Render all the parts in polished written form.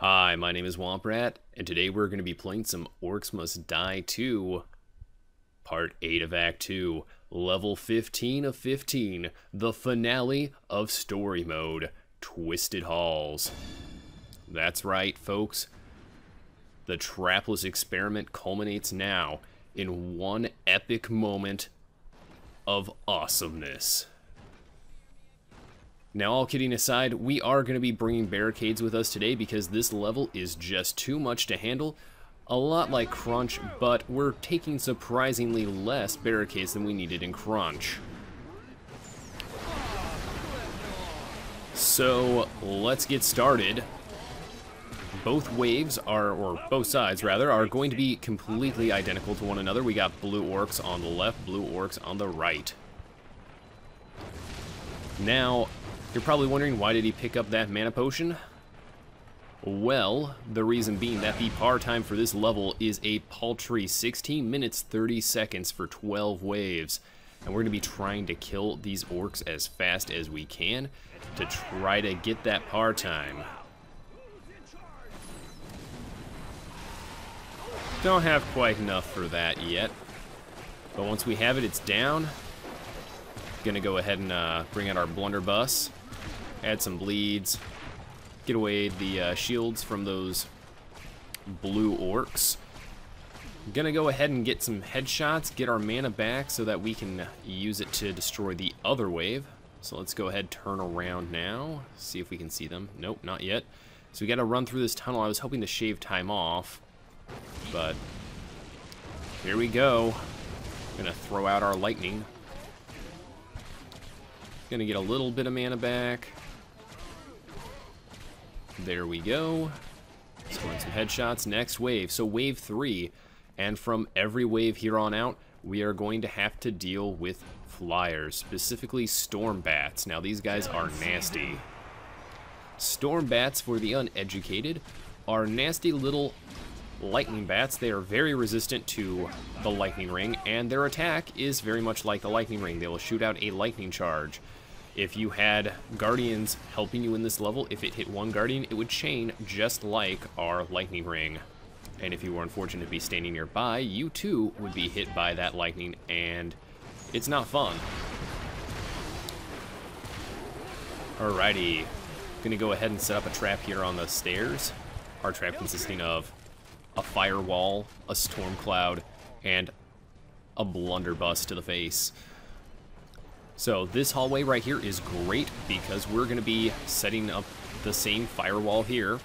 Hi, my name is Womp Rat, and today we're going to be playing some Orcs Must Die 2, Part 8 of Act 2, Level 15 of 15, the finale of Story Mode, Twisted Halls. That's right, folks. The Trapless Experiment culminates now in one epic moment of awesomeness. Now, all kidding aside, we are going to be bringing barricades with us today because this level is just too much to handle. A lot like Crunch, but we're taking surprisingly less barricades than we needed in Crunch. So, let's get started. Both waves are, or both sides rather, are going to be completely identical to one another. We got blue orcs on the left, blue orcs on the right. Now, you're probably wondering, why did he pick up that mana potion? Well, the reason being that the par time for this level is a paltry 16 minutes 30 seconds for 12 waves. And we're going to be trying to kill these orcs as fast as we can to try to get that par time. Don't have quite enough for that yet. But once we have it, it's down. Gonna go ahead and bring out our blunderbuss. Add some bleeds, get away the shields from those blue orcs. Gonna go ahead and get some headshots, get our mana back so that we can use it to destroy the other wave. So let's go ahead, turn around now, see if we can see them. Nope, not yet. So we gotta run through this tunnel. I was hoping to shave time off, but here we go. Gonna throw out our lightning. Gonna get a little bit of mana back. There we go. Scoring some headshots. Next wave. So wave 3. And from every wave here on out, we are going to have to deal with flyers, specifically storm bats. Now these guys are nasty. Storm bats, for the uneducated, are nasty little lightning bats. They are very resistant to the lightning ring, and their attack is very much like the lightning ring. They will shoot out a lightning charge. If you had guardians helping you in this level, if it hit one guardian, it would chain just like our lightning ring. And if you were unfortunate to be standing nearby, you too would be hit by that lightning, and it's not fun. Alrighty, gonna go ahead and set up a trap here on the stairs. Our trap consisting of a firewall, a storm cloud, and a blunderbuss to the face. So this hallway right here is great because we're going to be setting up the same firewall here.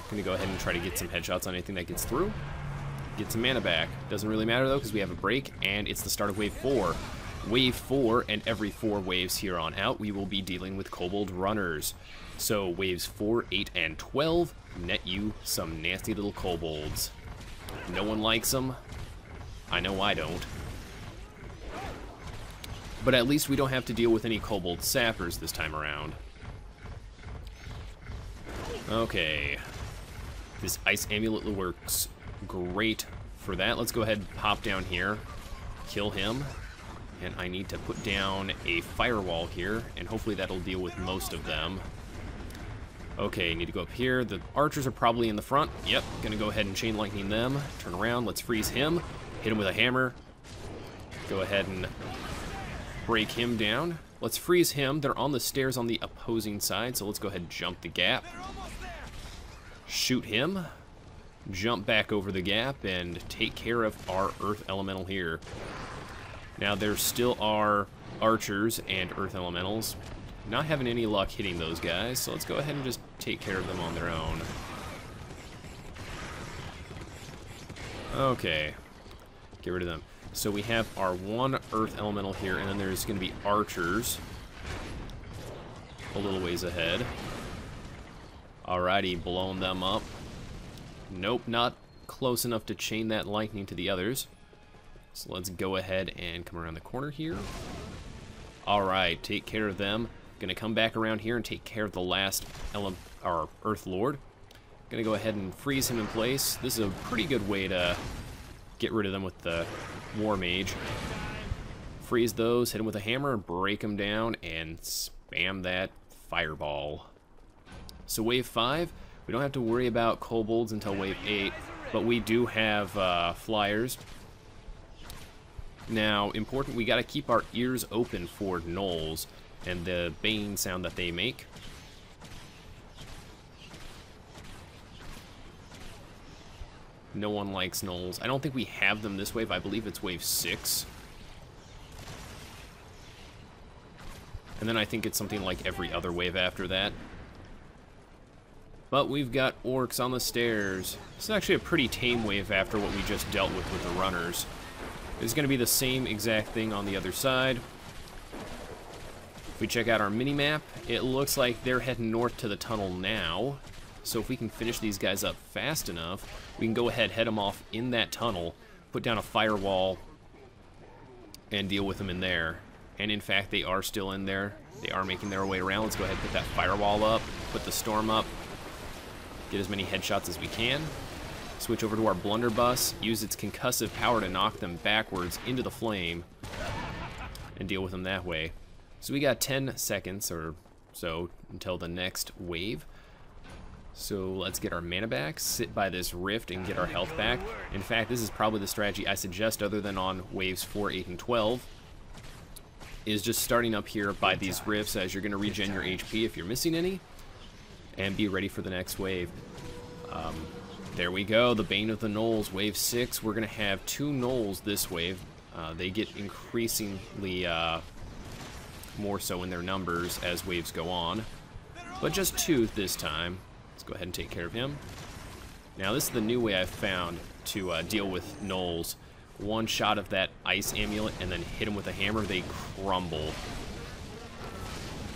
Going to go ahead and try to get some headshots on anything that gets through. Get some mana back. Doesn't really matter though because we have a break and it's the start of wave 4. Wave 4, and every 4 waves here on out, we will be dealing with kobold runners. So waves 4, 8, and 12 net you some nasty little kobolds. No one likes them. I know I don't. But at least we don't have to deal with any kobold sappers this time around. Okay. This ice amulet works great for that. Let's go ahead and pop down here. Kill him. And I need to put down a firewall here, and hopefully that'll deal with most of them. Okay, need to go up here. The archers are probably in the front. Yep, gonna go ahead and chain lightning them. Turn around, let's freeze him. Hit him with a hammer. Go ahead and break him down. Let's freeze him. They're on the stairs on the opposing side, so let's go ahead and jump the gap. Shoot him. Jump back over the gap and take care of our earth elemental here. Now there still are archers and earth elementals. Not having any luck hitting those guys, so let's go ahead and just take care of them on their own. Okay. Get rid of them. So we have our one earth elemental here, and then there's going to be archers a little ways ahead. Alrighty, blowing them up. Nope, not close enough to chain that lightning to the others. So let's go ahead and come around the corner here. Alright, take care of them. Gonna come back around here and take care of the last Earth Lord. Gonna go ahead and freeze him in place. This is a pretty good way to get rid of them with the WarMage. Freeze those, hit them with a hammer, break them down, and spam that fireball. So wave 5, We don't have to worry about kobolds until wave 8, but we do have flyers. Now, important, we got to keep our ears open for gnolls and the bane sound that they make. No one likes gnolls. I don't think we have them this wave. I believe it's wave 6. And then I think it's something like every other wave after that. But we've got orcs on the stairs. This is actually a pretty tame wave after what we just dealt with the runners. It's going to be the same exact thing on the other side. If we check out our mini-map, it looks like they're heading north to the tunnel now. So if we can finish these guys up fast enough, we can go ahead, head them off in that tunnel, put down a firewall, and deal with them in there. And in fact, they are still in there. They are making their way around. Let's go ahead and put that firewall up, put the storm up, get as many headshots as we can. Switch over to our blunderbuss, use its concussive power to knock them backwards into the flame, and deal with them that way. So we got 10 seconds or so until the next wave. So let's get our mana back, sit by this rift, and get our health back. In fact, this is probably the strategy I suggest other than on waves 4, 8, and 12, is just starting up here by these rifts as you're going to regen your HP if you're missing any, and be ready for the next wave. There we go, the Bane of the Gnolls, wave 6. We're going to have 2 Gnolls this wave. They get increasingly more so in their numbers as waves go on, but just 2 this time. Let's go ahead and take care of him. Now this is the new way I've found to deal with gnolls. One shot of that ice amulet and then hit them with a hammer, they crumble.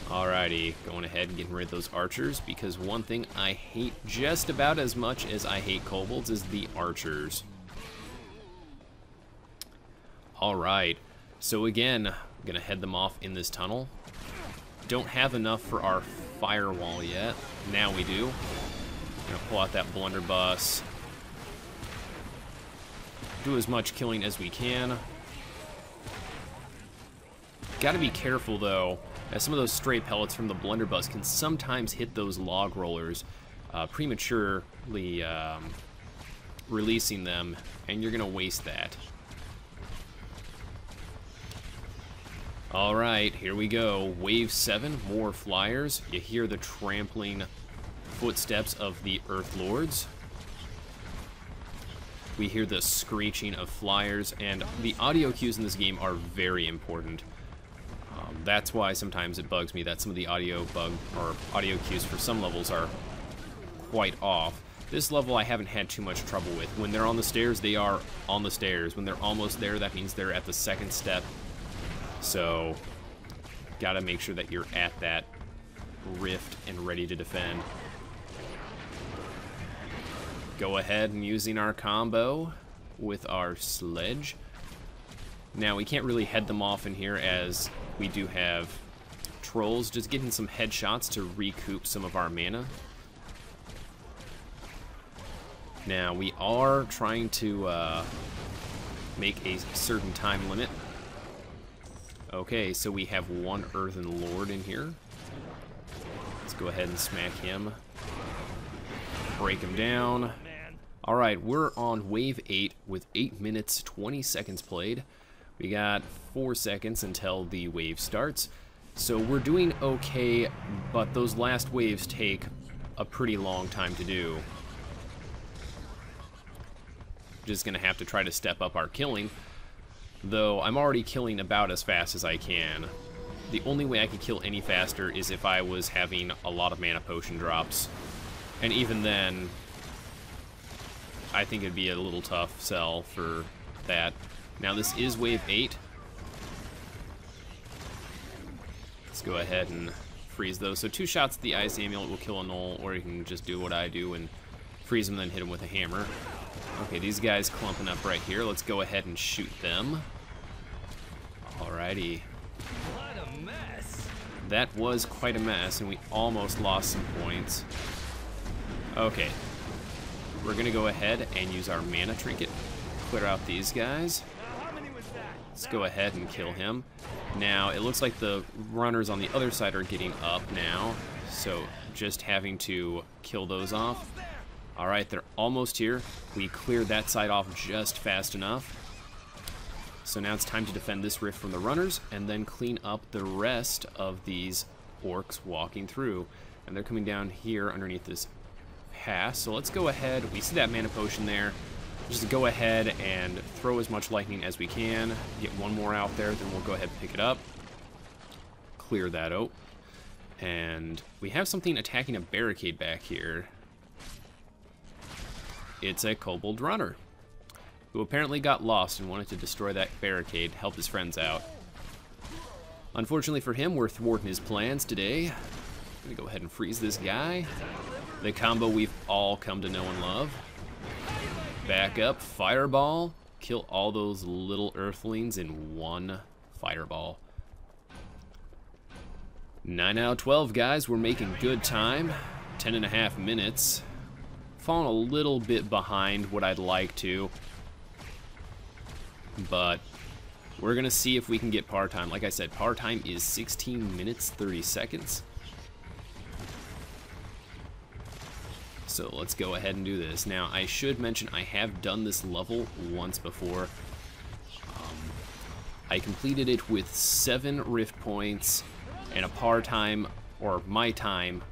Alrighty, going ahead and getting rid of those archers, because one thing I hate just about as much as I hate kobolds is the archers. Alright, so again, I'm gonna head them off in this tunnel. Don't have enough for our firewall yet. Now we do. Gonna pull out that blunderbuss. Do as much killing as we can. Gotta be careful though, as some of those stray pellets from the blunderbuss can sometimes hit those log rollers, prematurely releasing them, and you're gonna waste that. Alright, here we go. Wave 7, more flyers. You hear the trampling footsteps of the Earth Lords. We hear the screeching of flyers, and the audio cues in this game are very important. That's why sometimes it bugs me that some of the audio cues for some levels are quite off. This level I haven't had too much trouble with. When they're on the stairs, they are on the stairs. When they're almost there, that means they're at the second step. So, gotta make sure that you're at that rift and ready to defend. Go ahead and using our combo with our sledge. Now, we can't really head them off in here as we do have trolls. Just getting some headshots to recoup some of our mana. Now, we are trying to make a certain time limit. Okay, so we have one Earthen Lord in here. Let's go ahead and smack him. Break him down. Alright, we're on wave 8 with 8 minutes, 20 seconds played. We got 4 seconds until the wave starts. So we're doing okay, but those last waves take a pretty long time to do. Just gonna have to try to step up our killing. Though I'm already killing about as fast as I can. The only way I could kill any faster is if I was having a lot of mana potion drops. And even then, I think it'd be a little tough sell for that. Now this is wave 8. Let's go ahead and freeze those. So 2 shots at the ice amulet will kill a gnoll, or you can just do what I do and freeze them, then hit them with a hammer. Okay, these guys clumping up right here. Let's go ahead and shoot them. Alrighty. What a mess. That was quite a mess, and we almost lost some points. Okay. We're gonna go ahead and use our mana trinket. Clear out these guys. How many was that? Let's go ahead and kill him. Now, it looks like the runners on the other side are getting up now. So just having to kill those off. Alright, they're almost here. We cleared that side off just fast enough. So now it's time to defend this rift from the runners and then clean up the rest of these orcs walking through. And they're coming down here underneath this pass. So let's go ahead. We see that mana potion there. Just go ahead and throw as much lightning as we can. Get one more out there, then we'll go ahead and pick it up. Clear that out. And we have something attacking a barricade back here. It's a kobold runner, who apparently got lost and wanted to destroy that barricade, help his friends out. Unfortunately for him, we're thwarting his plans today. I'm gonna go ahead and freeze this guy. The combo we've all come to know and love. Back up, fireball. Kill all those little earthlings in one fireball. 9 out of 12, guys. We're making good time. 10.5 minutes. Falling a little bit behind what I'd like to. But we're going to see if we can get par time. Like I said, par time is 16 minutes, 30 seconds. So let's go ahead and do this. Now, I should mention I have done this level once before. I completed it with 7 rift points, and a par time, or my time,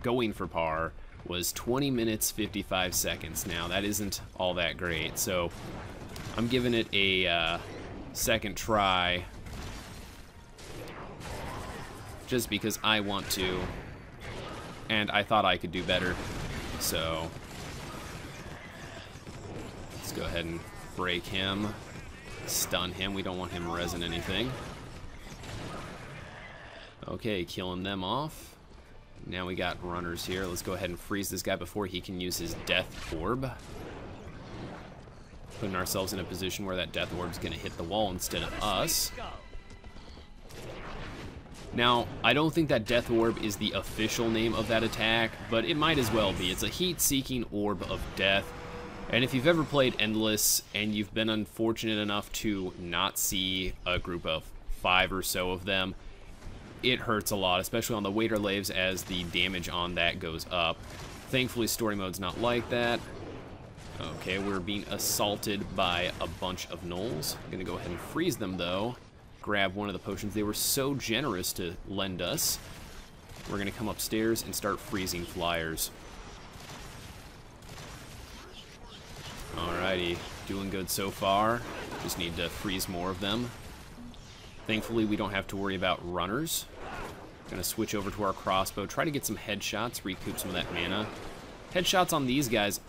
going for par, was 20 minutes, 55 seconds. Now, that isn't all that great, so I'm giving it a second try, just because I want to, and I thought I could do better. So let's go ahead and break him, stun him. We don't want him resin anything. Okay, killing them off. Now we got runners here. Let's go ahead and freeze this guy before he can use his death orb. Putting ourselves in a position where that death orb is going to hit the wall instead of us. Now, I don't think that death orb is the official name of that attack, but it might as well be. It's a heat-seeking orb of death. And if you've ever played Endless and you've been unfortunate enough to not see a group of 5 or so of them, it hurts a lot, especially on the waiter laves as the damage on that goes up. Thankfully, story mode's not like that. Okay, we're being assaulted by a bunch of gnolls. I'm gonna go ahead and freeze them though. Grab one of the potions they were so generous to lend us. We're gonna come upstairs and start freezing flyers. Alrighty, doing good so far. Just need to freeze more of them. Thankfully, we don't have to worry about runners. Gonna switch over to our crossbow, try to get some headshots, recoup some of that mana. Headshots on these guys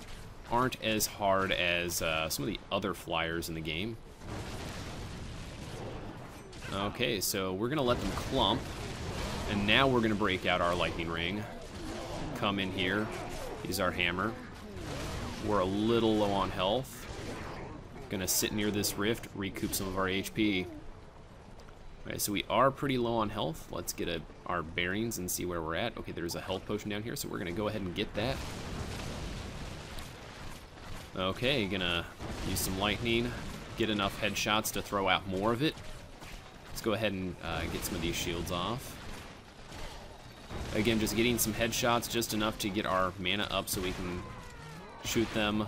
aren't as hard as some of the other flyers in the game. Okay, so we're gonna let them clump, and now we're gonna break out our lightning ring. Come in here, use our hammer. We're a little low on health. Gonna sit near this rift, recoup some of our HP. Okay, so we are pretty low on health. Let's get our bearings and see where we're at. Okay, there's a health potion down here, so we're gonna go ahead and get that. Okay, gonna use some lightning, get enough headshots to throw out more of it. Let's go ahead and get some of these shields off. Again, just getting some headshots, just enough to get our mana up so we can shoot them.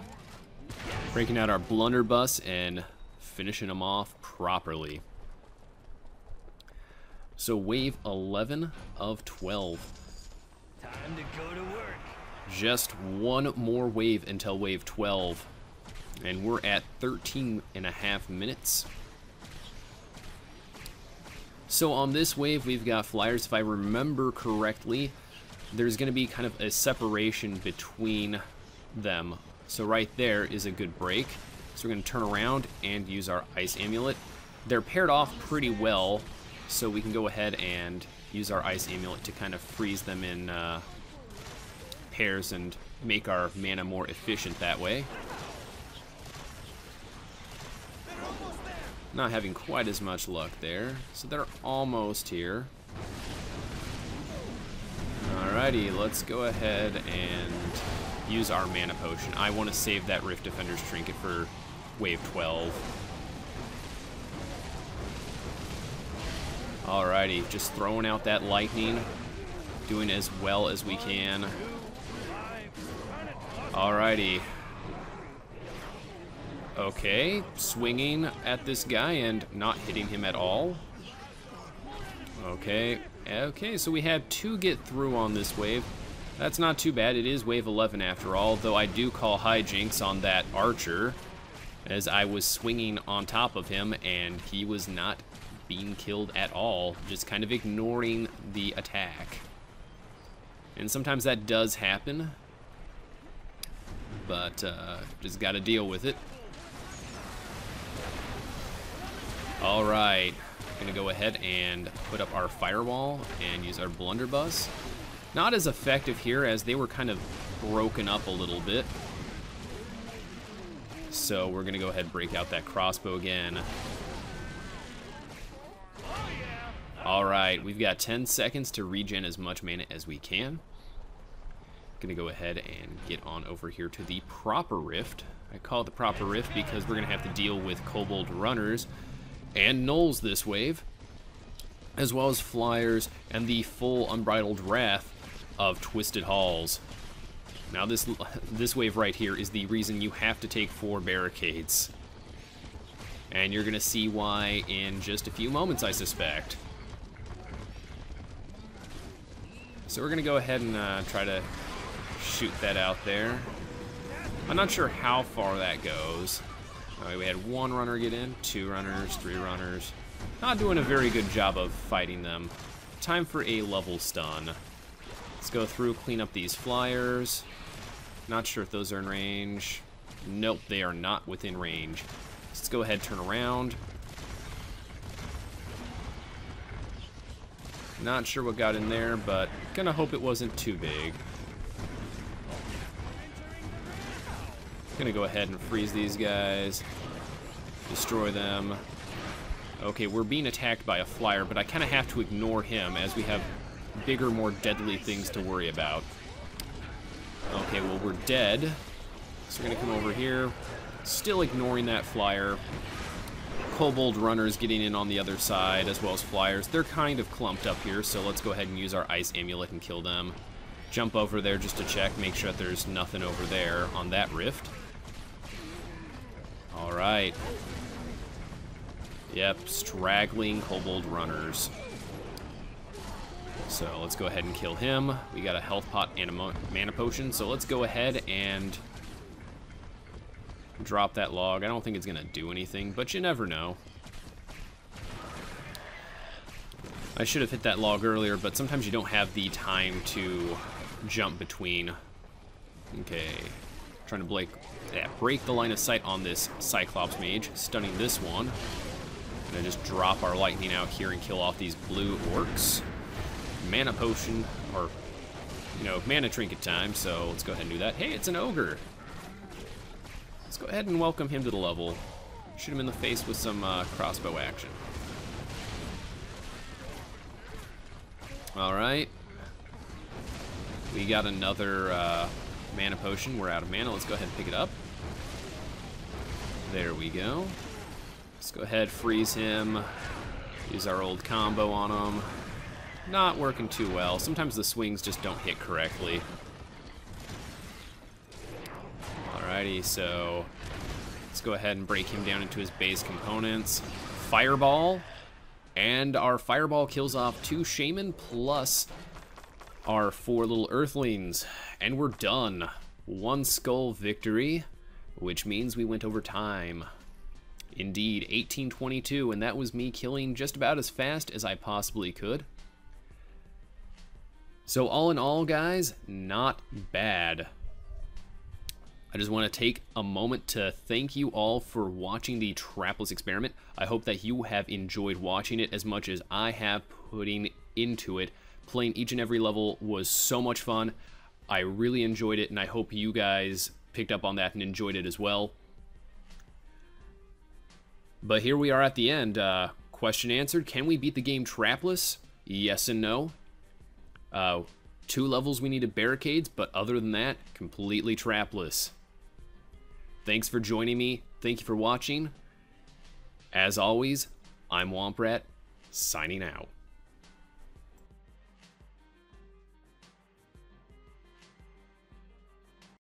Breaking out our blunderbuss and finishing them off properly. So wave 11 of 12. Time to go to work. Just one more wave until wave 12. And we're at 13.5 minutes. So on this wave, we've got flyers. If I remember correctly, there's going to be kind of a separation between them. So right there is a good break. So we're going to turn around and use our ice amulet. They're paired off pretty well, so we can go ahead and use our ice amulet to kind of freeze them in pairs and make our mana more efficient that way. Not having quite as much luck there, so they're almost here. Alrighty, let's go ahead and use our mana potion. I want to save that Rift Defender's Trinket for wave 12. Alrighty, just throwing out that lightning, doing as well as we can. Alrighty. Okay, swinging at this guy and not hitting him at all. Okay, so we had 2 get through on this wave. That's not too bad. It is wave 11 after all, though I do call hijinks on that archer, as I was swinging on top of him and he was not being killed at all, just kind of ignoring the attack. And sometimes that does happen, but just gotta deal with it. Alright, gonna go ahead and put up our firewall and use our blunderbuss. Not as effective here as they were kind of broken up a little bit. So we're gonna go ahead and break out that crossbow again. Alright, we've got 10 seconds to regen as much mana as we can. Gonna go ahead and get on over here to the proper rift. I call it the proper rift because we're gonna have to deal with kobold runners and gnolls this wave, as well as flyers and the full unbridled wrath of twisted halls. Now this wave right here is the reason you have to take 4 barricades. And you're gonna see why in just a few moments, I suspect. So we're gonna go ahead and try to shoot that out there. I'm not sure how far that goes. We had 1 runner get in, 2 runners, 3 runners. Not doing a very good job of fighting them. Time for a level stun. Let's go through, clean up these flyers. Not sure if those are in range. Nope, they are not within range. Let's go ahead, turn around. Not sure what got in there, but gonna hope it wasn't too big. Gonna go ahead and freeze these guys. Destroy them. Okay, we're being attacked by a flyer, but I kind of have to ignore him as we have bigger, more deadly things to worry about. Okay, well, we're dead. So we're gonna come over here. Still ignoring that flyer. Kobold runners getting in on the other side, as well as flyers. They're kind of clumped up here, so let's go ahead and use our ice amulet and kill them. Jump over there just to check, make sure that there's nothing over there on that rift. Alright. Yep, straggling kobold runners. So let's go ahead and kill him. We got a health pot and a mana potion, so let's go ahead and drop that log. I don't think it's gonna do anything, but you never know. I should have hit that log earlier, but sometimes you don't have the time to jump between. Okay, trying to break the line of sight on this Cyclops mage, stunning this one. And then just drop our lightning out here and kill off these blue orcs. Mana potion, or, you know, mana trinket time, so let's go ahead and do that. Hey, it's an ogre. Let's go ahead and welcome him to the level. Shoot him in the face with some crossbow action. Alright. We got another mana potion. We're out of mana. Let's go ahead and pick it up. There we go. Let's go ahead, freeze him. Use our old combo on him. Not working too well. Sometimes the swings just don't hit correctly. Alrighty, so let's go ahead and break him down into his base components. Fireball. And our fireball kills off 2 shaman plus our 4 little earthlings. And we're done. 1 skull victory, which means we went over time. Indeed, 1822, and that was me killing just about as fast as I possibly could. So all in all, guys, not bad. I just want to take a moment to thank you all for watching the Trapless Experiment. I hope that you have enjoyed watching it as much as I have putting into it. Playing each and every level was so much fun. I really enjoyed it, and I hope you guys picked up on that and enjoyed it as well. But here we are at the end. Question answered. Can we beat the game Trapless? Yes and no. 2 levels we needed barricades, but other than that, completely Trapless. Thanks for joining me. Thank you for watching. As always, I'm Womp Rat, signing out.